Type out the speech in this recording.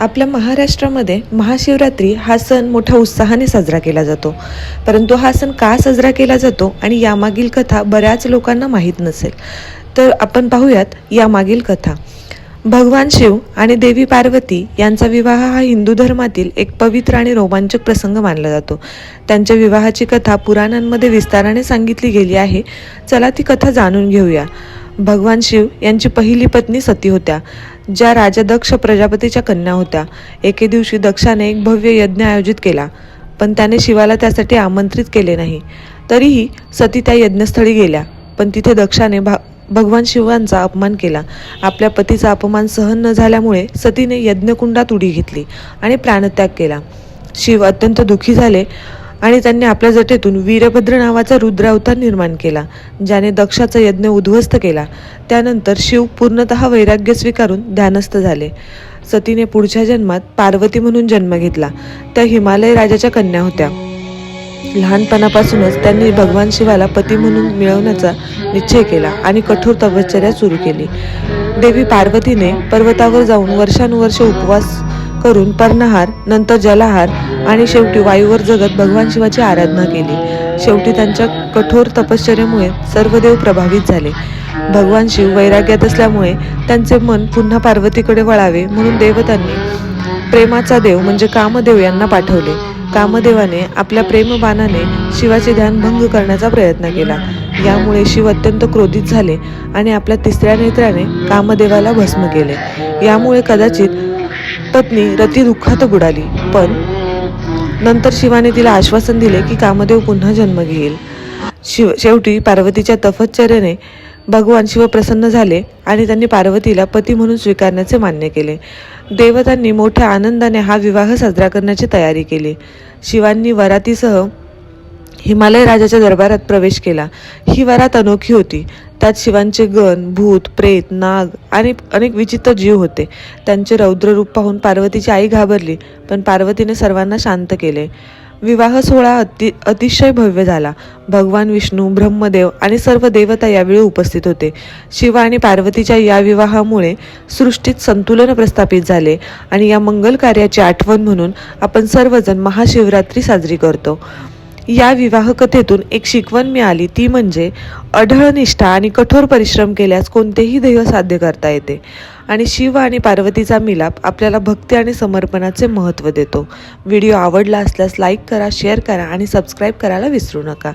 आपल्या महाराष्ट्रामध्ये महाशिवरात्री हा सण मोठ्या उत्साहाने साजरा केला जातो. परंतु हा सण का साजरा केला जातो आणि यामागील कथा बऱ्याच लोकांना माहीत नसेल. तर आपण पाहूयात यामागील कथा. भगवान शिव आणि देवी पार्वती यांचा विवाह हा हिंदू धर्मातील एक पवित्र आणि रोमांचक प्रसंग मानला जातो. त्यांच्या विवाहाची कथा पुराणांमध्ये विस्ताराने सांगितली गेली आहे. चला ती कथा जाणून घेऊया. भगवान शिव यांची पहिली पत्नी सती होत्या, ज्या राजा दक्ष प्रजापतीच्या कन्या होत्या. एके दिवशी दक्षाने एक भव्य यज्ञ आयोजित केला, पण त्याने शिवाला त्यासाठी आमंत्रित केले नाही. तरीही सती त्या यज्ञस्थळी गेल्या, पण तिथे दक्षाने भगवान शिवांचा अपमान केला. आपल्या पतीचा अपमान सहन न झाल्यामुळे सतीने यज्ञकुंडात उडी घेतली आणि प्राणत्याग केला. शिव अत्यंत दुःखी झाले आणि त्यांनी आपल्या जटेतून वीरभद्र नावाचा रुद्र अवतार निर्माण केला, ज्याने दक्षाचा यज्ञ उद्ध्वस्त केला. त्यानंतर शिव पूर्णतः वैराग्य स्वीकारून ध्यानस्थ झाले. सतीने पुढच्या जन्मात पार्वती म्हणून जन्म घेतला. त्या हिमालय राजाच्या कन्या होत्या. लहानपणापासूनच त्यांनी भगवान शिवाला पती म्हणून मिळवण्याचा निश्चय केला आणि कठोर तपश्चर्या सुरू केली. देवी पार्वतीने पर्वतावर जाऊन वर्षानुवर्ष उपवास करून पर्णहार, नंतर जलाहार आणि शेवटी वायूवर जगत भगवान शिवाची आराधना केली. शेवटी त्यांच्या कठोर तपश्चर्येमुळे सर्व देव प्रभावित झाले. भगवान शिव वैराग्यात असल्यामुळे त्यांचे मन पुन्हा पार्वतीकडे वळावे म्हणून देवतांनी प्रेमाचा देव म्हणजे कामदेव यांना पाठवले. कामदेवाने आपल्या प्रेमबाणाने शिवाचे ध्यान भंग करण्याचा प्रयत्न केला. यामुळे शिव अत्यंत क्रोधित झाले आणि आपल्या तिसऱ्या नेत्राने कामदेवाला भस्म केले. यामुळे कदाचित पत्नी रती दुःखात बुडाली, पण नंतर शिवाने तिला आश्वासन दिले की कामदेव पुन्हा जन्म घेईल. शेवटी पार्वतीच्या तपश्चर्येने भगवान शिव प्रसन्न झाले आणि त्यांनी पार्वतीला पती म्हणून स्वीकारण्याचे मान्य केले. देवतांनी मोठ्या आनंदाने हा विवाह साजरा करण्याची तयारी केली. शिवांनी वरातीसह हिमालय राजाच्या दरबारात प्रवेश केला. ही वरात अनोखी होती. त्यात शिवांचे गण, भूत, प्रेत, नाग आणि अनेक विचित्र जीव होते. त्यांचे रौद्र रूप पाहून पार्वतीची आई घाबरली, पण पार्वतीने सर्वांना शांत केले. विवाह सोहळा अतिशय भव्य झाला. भगवान विष्णू, ब्रह्मदेव आणि सर्व देवता यावेळी उपस्थित होते. शिव आणि पार्वतीच्या या विवाहामुळे सृष्टीत संतुलन प्रस्थापित झाले आणि या मंगल कार्याची आठवण म्हणून आपण सर्वजण महाशिवरात्री साजरी करतो. या विवाह कथेतून एक शिकवण मिळाली, ती म्हणजे अढळ निष्ठा आणि कठोर परिश्रम केल्यास कोणतेही ध्येय साध्य करता येते. आणि शिव आणि पार्वतीचा मिलाप आपल्याला भक्ती आणि समर्पणाचे महत्त्व देतो. व्हिडिओ आवडला असल्यास लाईक करा, शेअर करा आणि सबस्क्राईब करायला विसरू नका.